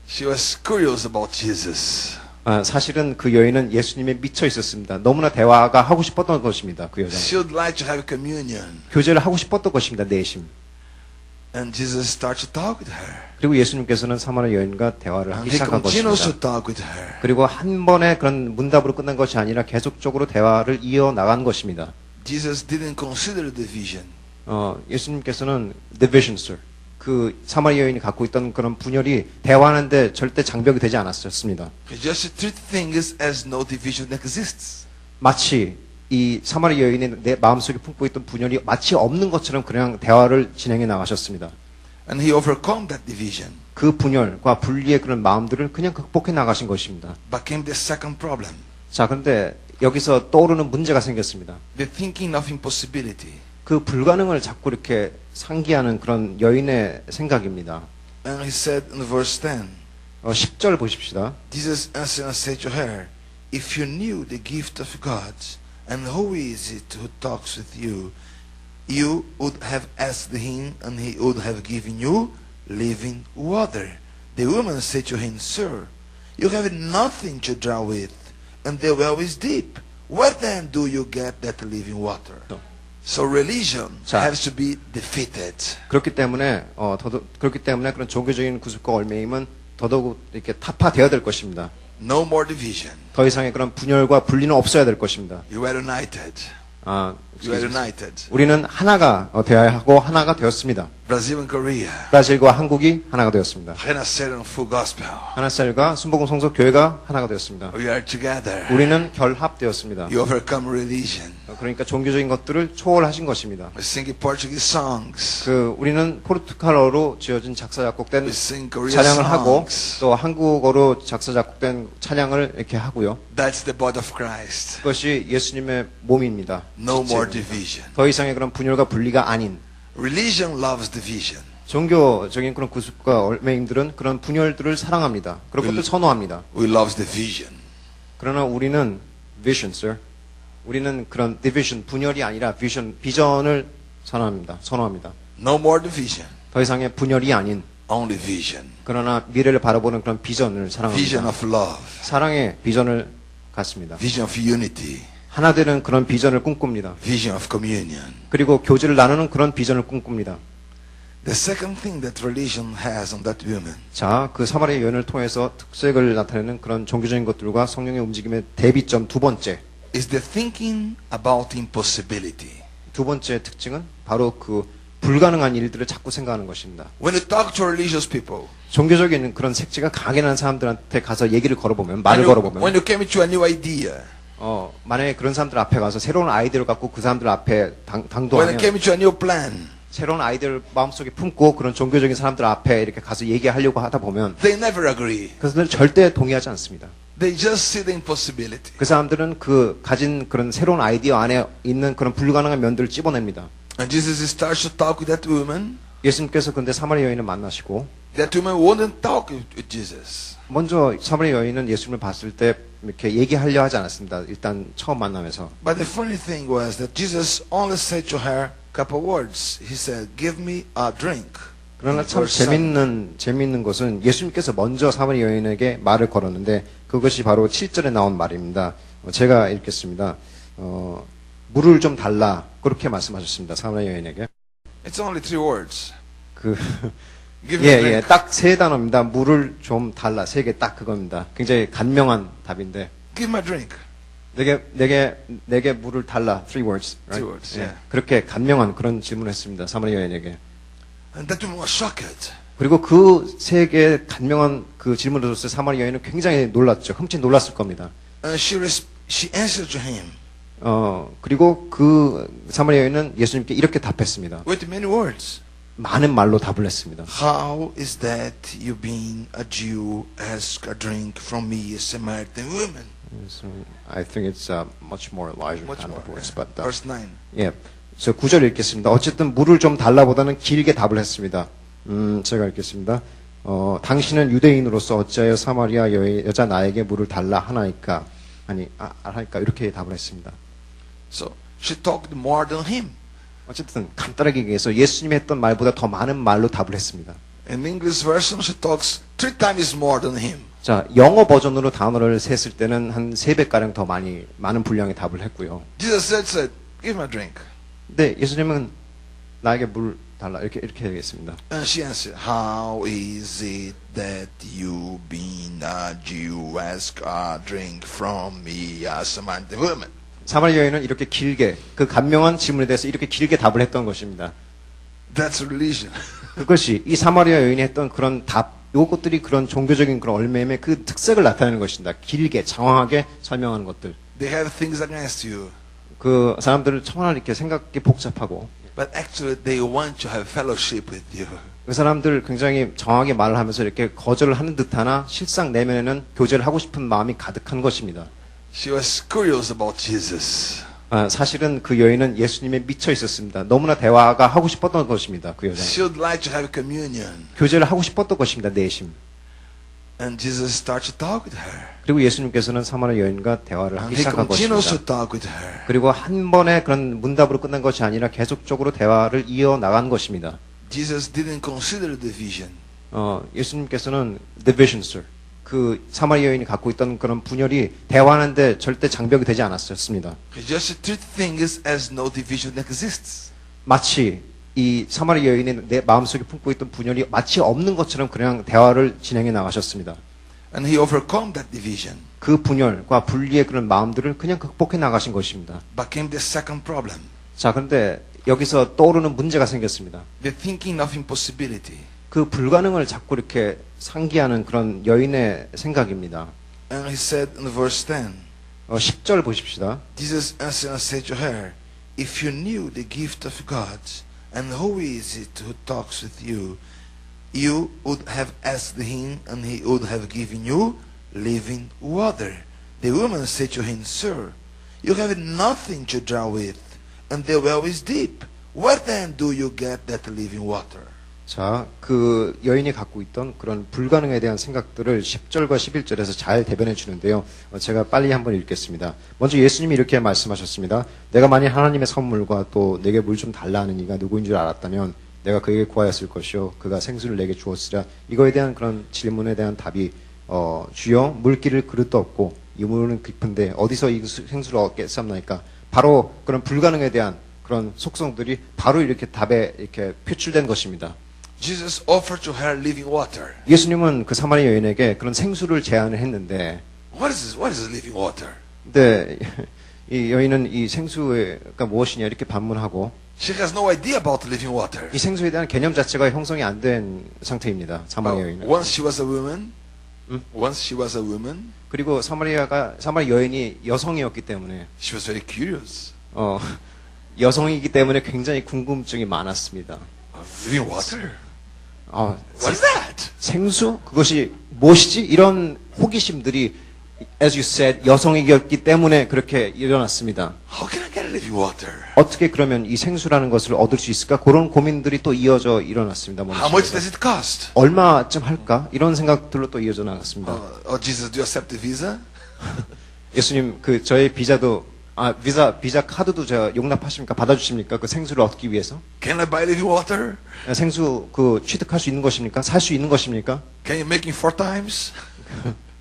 She was curious about Jesus. 사실은 그 여인은 예수님에 미쳐 있었습니다. 너무나 대화가 하고 싶었던 것입니다. 그 여자는. She would like to have communion. 교제를 하고 싶었던 것입니다. 내심. And Jesus started to talk with her. 그리고 예수님께서는 사마리아 여인과 대화를 하기 And he 시작한 continues 것입니다. to talk with her. 그리고 한 번에 그런 문답으로 끝난 것이 아니라 계속적으로 대화를 이어나간 것입니다. Jesus didn't consider the vision. 예수님께서는 the vision, sir. 그 사마리아 여인이 갖고 있던 그런 분열이 대화하는데 절대 장벽이 되지 않았었습니다. He just treat things as no division exists. 마치 이 사마리아 여인이 내 마음속에 품고 있던 분열이 마치 없는 것처럼 그냥 대화를 진행해 나가셨습니다. And he overcome that division. 그 분열과 분리의 그런 마음들을 그냥 극복해 나가신 것입니다. But came the second problem. 자, 그런데 여기서 떠오르는 문제가 생겼습니다. The thinking of impossibility. 그 불가능을 자꾸 이렇게 상기하는 그런 여인의 생각입니다. And he said in verse 10, 10절 보십시다. Jesus answered and said to her, If you knew the gift of God, and who is it who talks with you, you would have asked him, and he would have given you living water. The woman said to him, Sir, you have nothing to draw with, and the well is deep. Where then do you get that living water? So religion has to be defeated. 그렇기 때문에 그런 종교적인 구습과 얽매임은 더더욱 이렇게 타파되어야 될 것입니다. No more division. 더 이상의 그런 분열과 분리는 없어야 될 것입니다. You are united. You are united. 우리는 하나가 되어야 하고 하나가 되었습니다. Brazil and Korea. 브라질과 한국이 하나가 되었습니다. Renascer and Full Gospel. 하나셀과 순복음 성서 교회가 하나가 되었습니다. We are together. 우리는 결합되었습니다. You overcome religion. 그러니까 종교적인 것들을 초월하신 것입니다. We sing Portuguese songs. 우리는 포르투갈어로 지어진 작사 작곡된 We sing Korean 찬양을 하고 songs. 또 한국어로 작사 작곡된 찬양을 이렇게 하고요. That's the body of Christ. 그것이 예수님의 몸입니다. No more 실제입니다. division. 더 이상의 그런 분열과 분리가 아닌 Religion loves division. 종교적인 그런 구습과 얽매임들은 그런 분열들을 사랑합니다. 그런 것들 선호합니다. We love division. 그러나 우리는 vision, sir. 우리는 그런 division, 분열이 아니라 비전을 선호합니다. No more division. 더 이상의 분열이 아닌 Only vision. 그러나 미래를 바라보는 그런 비전을 Vision 사랑합니다. of love. 사랑의 비전을 갖습니다. Vision of unity. 하나 되는 그런 비전을 꿈꿉니다. Vision of communion. 그리고 교제를 나누는 그런 비전을 꿈꿉니다. The second thing that religion has on that woman 자, 그 사마리아 여인을 통해서 특색을 나타내는 그런 종교적인 것들과 성령의 움직임의 대비점 두 번째. is the thinking about impossibility. 두 번째 특징은 바로 그 불가능한 일들을 자꾸 생각하는 것입니다. When you talk to religious people, 종교적인 그런 색채가 강하게 나는 사람들한테 가서 얘기를 걸어보면, 말을 걸어보면, when you came to a new idea, 만약에 그런 사람들 앞에 가서 새로운 아이디어를 갖고 그 사람들 앞에 when 당도하면, you came to a new plan, 새로운 아이디어를 마음속에 품고 그런 종교적인 사람들 앞에 이렇게 가서 얘기하려고 하다 보면, they never agree. 그 사람들은 절대 동의하지 않습니다. They just see the impossibility. 그 사람들은 그 가진 그런 새로운 아이디어 안에 있는 그런 불가능한 면들을 찝어냅니다. And Jesus starts to talk with that woman. 예수님께서 근데 사마리아 여인을 만나시고 That woman wouldn't talk with Jesus. 먼저 사마리아 여인은 예수님을 봤을 때 이렇게 얘기하려 하지 않았습니다. 일단 처음 만나면서. But the funny thing was that Jesus only said to her a couple words. He said, "Give me a drink." 그러나 참 Verse 7. 재밌는 것은 예수님께서 먼저 사마리아 여인에게 말을 걸었는데 그것이 바로 7절에 나온 말입니다. 제가 읽겠습니다. 물을 좀 달라 그렇게 말씀하셨습니다. 사마리아 여인에게. It's only 3 words. Give me a 예, drink. 딱 세 단어입니다. 물을 좀 달라. 세 개 딱 그겁니다. 굉장히 간명한 답인데. Give me a drink. 내게 물을 달라. 3 words. Right? 3 words, 예, yeah. 그렇게 간명한 그런 질문을 했습니다. 사마리아 여인에게. And that woman was shocked. 그리고 그 세 개의 간명한 그 질문을 들었을 때 사마리아 여인은 굉장히 놀랐죠. 흠칫 놀랐을 겁니다. And she answered to him 그리고 그 사마리아 여인은 예수님께 이렇게 답했습니다. with many words. 많은 말로 답을 했습니다. How is that you being a Jew ask a drink from me, a Samaritan woman? So I think it's much more Elijah Much kind more. of words, Yeah. but Verse 9. 예, 저 9절 읽겠습니다. 어쨌든 물을 좀 달라보다는 길게 답을 했습니다. 제가 읽겠습니다. 당신은 유대인으로서 어찌하여 사마리아 여자 나에게 물을 달라 하나이까? 하나이까? 이렇게 답을 했습니다. So she talked more than him. 어쨌든 간단하게 얘기해서 예수님이 했던 말보다 더 많은 말로 답을 했습니다. In English version, she talks 3 times more than him. 자, 영어 버전으로 단어를 셌을 때는 한 3배가량 더 많은 분량의 답을 했고요. Jesus said, give me a drink. 근데 예수님은 나에게 물 달라. 이렇게 되겠습니다. And she answered, how is it that you, being a Jew, ask a drink from me, a Samaritan woman? 사마리아 여인은 이렇게 길게, 그 간명한 질문에 대해서 이렇게 길게 답을 했던 것입니다. That's religion. 그것이 이 사마리아 여인이 했던 그런 답, 요것들이 그런 종교적인 그런 얼매임의 그 특색을 나타내는 것입니다. 길게, 장황하게 설명하는 것들. They have things against you, 그 사람들을 청하나 이렇게 생각이 복잡하고, but actually they want to have fellowship with you. 그 사람들 굉장히 정확하게 말을 하면서 이렇게 거절을 하는 듯하나 실상 내면에는 교제를 하고 싶은 마음이 가득한 것입니다. She was curious about Jesus. 사실은 그 여인은 예수님에 미쳐 있었습니다. 너무나 대화가 하고 싶었던 것입니다. 그 여자는. She would like to have communion. 교제를 하고 싶었던 것입니다. 내심. And Jesus started to talk with her. 그리고 예수님께서는 사마리아 여인과 대화를 And 하기 he 시작한 continues 것입니다. to talk with her. 그리고 한 번에 그런 문답으로 끝난 것이 아니라 계속적으로 대화를 이어나간 것입니다. Jesus didn't consider the vision. 예수님께서는 division, sir. 그 사마리아 여인이 갖고 있던 그런 분열이 대화하는데 절대 장벽이 되지 않았습니다. He just treated things as no division exists. 마치 이 사마리아 여인의 내 마음속에 품고 있던 분열이 마치 없는 것처럼 그냥 대화를 진행해 나가셨습니다. And he overcome that division. 그 분열과 분리의 그런 마음들을 그냥 극복해 나가신 것입니다. Became the second problem. 자, 그런데 여기서 떠오르는 문제가 생겼습니다. The thinking of impossibility. 그 불가능을 자꾸 이렇게 상기하는 그런 여인의 생각입니다. And he said in verse 10, 10절 보십시다. Jesus answered and said to her, if you knew the gift of God, and who is it who talks with you, you would have asked him, and he would have given you living water. The woman said to him, Sir, you have nothing to draw with, and the well is deep. Where then do you get that living water? 자, 그 여인이 갖고 있던 그런 불가능에 대한 생각들을 10절과 11절에서 잘 대변해 주는데요. 제가 빨리 한번 읽겠습니다. 먼저 예수님이 이렇게 말씀하셨습니다. 내가 만일 하나님의 선물과 또 내게 물 좀 달라 하는 이가 누구인 줄 알았다면 내가 그에게 구하였을 것이요 그가 생수를 내게 주었으랴. 이거에 대한 그런 질문에 대한 답이 주여 물기를 그릇도 없고 이 물은 깊은데 어디서 이 생수를 얻겠사옵나이까. 바로 그런 불가능에 대한 그런 속성들이 바로 이렇게 답에 이렇게 표출된 것입니다. Jesus offered to her living water. 예수님은 그 사마리아 여인에게 그런 생수를 제안을 했는데, What is living water? 근데 이 여인은 이 생수가 무엇이냐 이렇게 반문하고, She has no idea about living water. 이 생수에 대한 개념 자체가 형성이 안 된 상태입니다. 사마리아 여인은. Once she was a woman. Once she was a woman. 그리고 사마리아 여인이 여성이었기 때문에, She was very curious. 여성이기 때문에 굉장히 궁금증이 많았습니다. Living water? What is that? 생수? 그것이 무엇이지? 이런 호기심들이, as you said, 여성이었기 때문에 그렇게 일어났습니다. How can I get living water? 어떻게 그러면 이 생수라는 것을 얻을 수 있을까? 그런 고민들이 또 이어져 일어났습니다. How much does it cost? 얼마쯤 할까? 이런 생각들로 또 이어져 나갔습니다. Jesus, do you accept the visa? 예수님, 저의 비자도, 비자 카드도 제가 용납하십니까? 받아주십니까? 그 생수를 얻기 위해서? Can I buy living water? 생수, 취득할 수 있는 것입니까? 살 수 있는 것입니까? Can you make it 4 times?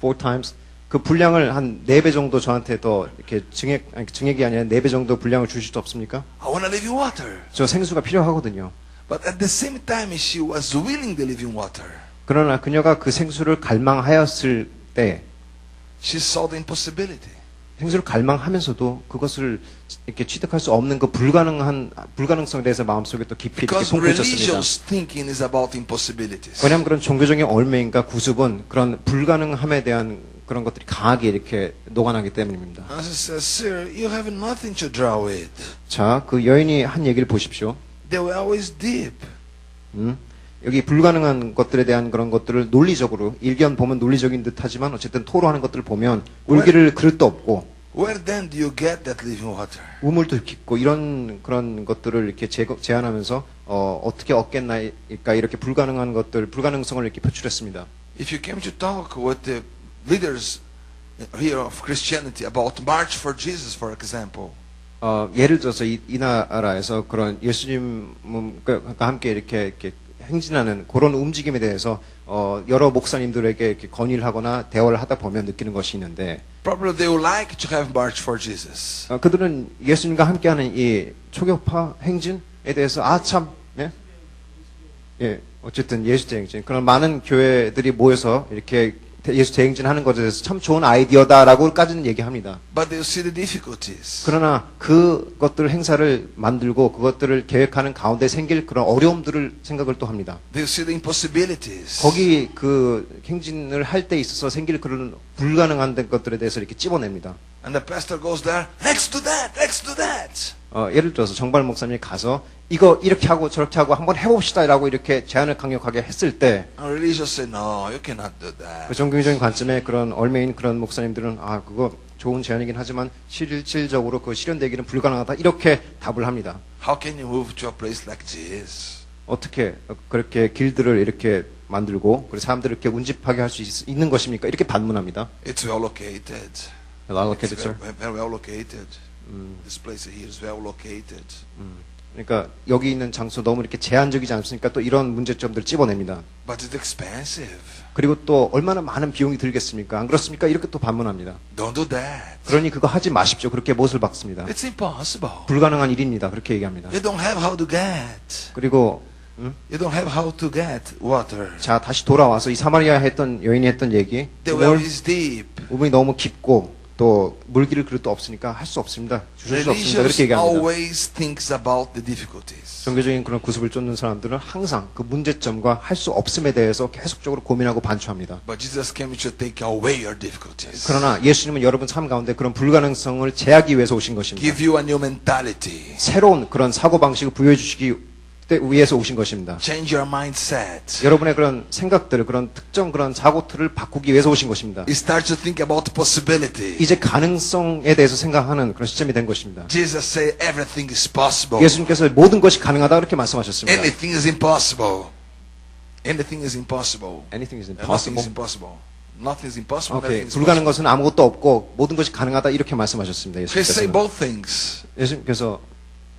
4 times. 그 분량을 한 4배 정도 저한테 더 이렇게 증액이 아니라 4배 정도 분량을 주실 수 없습니까? I want a living water. 저 생수가 필요하거든요. But at the same time, she was willing the living water. 그러나 그녀가 그 생수를 갈망하였을 때, She saw the impossibility. 생수를 갈망하면서도 그것을 이렇게 취득할 수 없는 그 불가능성에 대해서 마음속에 또 깊이 이렇게 Because 품고 있었습니다. religious thinking is about impossibilities. 왜냐하면 그런 종교적인 얼매인가 구습은 그런 불가능함에 대한 그런 것들이 강하게 이렇게 녹아나기 때문입니다. And she says, Sir, you have nothing to draw with. 자, 그 여인이 한 얘기를 보십시오. The well is deep. 여기 불가능한 것들에 대한 그런 것들을 논리적으로 일견 보면 논리적인 듯하지만 어쨌든 토로하는 것들을 보면 물기를 그릇도 없고 Where then do you get that living water? 우물도 깊고 이런 그런 것들을 이렇게 제안하면서 어떻게 얻겠나이까 이렇게 불가능한 것들 불가능성을 이렇게 표출했습니다. If you came to talk with the leaders here of Christianity about March for Jesus, for example. 예를 들어서 이 나라에서 그런 예수님과 함께 이렇게 행진하는 그런 움직임에 대해서 여러 목사님들에게 이렇게 건의를 하거나 대화를 하다 보면 느끼는 것이 있는데 Probably they would like to have march for Jesus. 그들은 예수님과 함께하는 이 초격파 행진에 대해서 참 예, 어쨌든 예수 대행진 그런 많은 교회들이 모여서 이렇게 예수 대행진하는 것에 대해서 참 좋은 아이디어다라고까지는 얘기합니다. But they see the difficulties. 그러나 그것들 행사를 만들고 그것들을 계획하는 가운데 생길 그런 어려움들을 생각을 또 합니다. They see the impossibilities. 거기 그 행진을 할 때 있어서 생길 그런 불가능한 것들에 대해서 이렇게 찝어냅니다. And the pastor goes there, let's do that, let's do that. 예를 들어서 정발 목사님이 가서 이거 이렇게 하고 저렇게 하고 한번 해봅시다라고 이렇게 제안을 강력하게 했을 때 And religious say, no, you cannot do that. 그 종교적인 관점에 그런 얼매인 그런 목사님들은 그거 좋은 제안이긴 하지만 실질적으로 그 실현되기는 불가능하다 이렇게 답을 합니다. How can you move to a place like this? 어떻게 그렇게 길들을 이렇게 만들고 그리고 사람들을 이렇게 운집하게 할 수 있는 것입니까? 이렇게 반문합니다. It's well located. Allocated, It's sir. very well located. This place here is well located. 그러니까 여기 있는 장소 너무 이렇게 제한적이지 않습니까? 또 이런 문제점들을 찝어냅니다. But it's expensive. 그리고 또 얼마나 많은 비용이 들겠습니까? 안 그렇습니까? 이렇게 또 반문합니다. Don't do that. 그러니 그거 하지 마십시오. 그렇게 못을 박습니다. It's impossible. 불가능한 일입니다. 그렇게 얘기합니다. You don't have how to get. 그리고 You don't have how to get water. 자 다시 돌아와서 이 사마리아 했던 여인이 했던 얘기. The well is deep. 우물이 너무 깊고 또 물기를 그릇도 없으니까 할 수 없습니다. 주실 수 없습니다. Religious 그렇게 얘기합니다. always thinks about the difficulties. 종교적인 그런 구습을 쫓는 사람들은 항상 그 문제점과 할 수 없음에 대해서 계속적으로 고민하고 반추합니다. But Jesus came to take away your difficulties. 그러나 예수님은 여러분 삶 가운데 그런 불가능성을 제하기 위해서 오신 것입니다. Give you a new mentality. 새로운 그런 사고방식을 부여해 주시기 위해서 오신 것입니다. Change your mindset. 여러분의 그런 생각들, 그런 특정 그런 사고틀을 바꾸기 위해서 오신 것입니다. You start to think about possibility. 이제 가능성에 대해서 생각하는 그런 시점이 된 것입니다. Jesus said everything is possible. 예수님께서 모든 것이 가능하다 그렇게 말씀하셨습니다. Anything is impossible. Anything is impossible. Anything is Nothing is impossible. impossible. Nothing is impossible. 오케이, Everything is 불가능한 possible. 것은 아무것도 없고 모든 것이 가능하다 이렇게 말씀하셨습니다. They say 예수님께서. both things. 예수님께서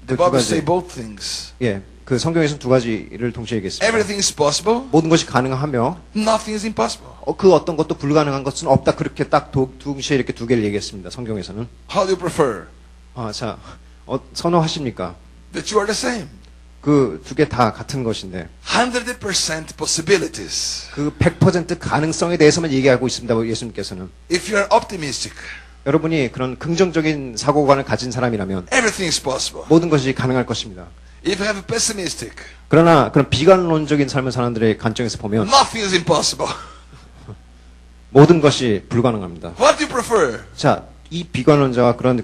The 두 Bible say 가지, both things. 예, 그 성경에서는 두 가지를 동시에 얘기했습니다. Everything is possible. 모든 것이 가능하며 Nothing is impossible. 그 어떤 것도 불가능한 것은 없다 그렇게 딱 동시에 이렇게 두 개를 얘기했습니다. 성경에서는. How do you prefer? 자, 선호하십니까? That you are the same. 그 두 개 다 같은 것인데 100% possibilities. 그 100% 가능성에 대해서만 얘기하고 있습니다. 예수님께서는. If you are optimistic, 여러분이 그런 긍정적인 사고관을 가진 사람이라면 everything is possible. 모든 것이 가능할 것입니다. If you have a pessimistic, 그러나 그런 비관론적인 삶을 사는 사람들의 관점에서 보면 nothing is impossible. 모든 것이 불가능합니다. What do you prefer? 자, 이 비관론자와 그런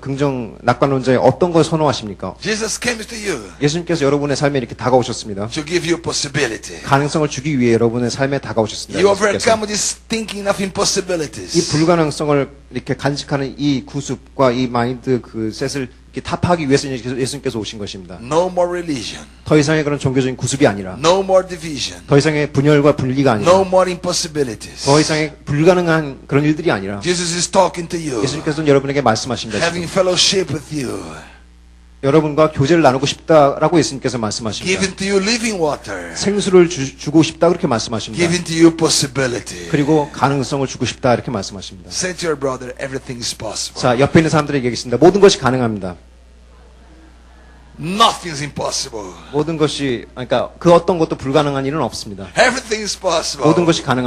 낙관론자의 어떤 걸 선호하십니까? Jesus came to you 예수님께서 여러분의 삶에 이렇게 다가오셨습니다. to give you possibility. 가능성을 주기 위해 여러분의 삶에 다가오셨습니다. You 예수님께서. overcome this thinking of 이 impossibilities. 불가능성을 이렇게 간직하는 이 구습과 이 마인드 그 셋을 이렇게 타파하기 위해서 예수님께서 오신 것입니다. No more religion. 더 이상의 그런 종교적인 구습이 아니라 No more division. 더 이상의 분열과 분리가 아니라 No more impossibilities. 더 이상의 불가능한 그런 일들이 아니라 Jesus is talking to you, 예수님께서는 여러분에게 말씀하십니다. having fellowship with you, 여러분과 교제를 나누고 싶다라고 예수님께서 말씀하십니다. giving to you living water, 생수를 주고 싶다 그렇게 말씀하십니다. giving to you possibility. 그리고 가능성을 주고 싶다 이렇게 말씀하십니다. Say to your brother, everything is possible. 자, 옆에 있는 사람들에게 얘기했습니다. 모든 것이 가능합니다. Nothing is impossible. 모든 것이 그러니까 그 어떤 것도 불가능한 일은 없습니다. Everything is possible. 모든 것이 가능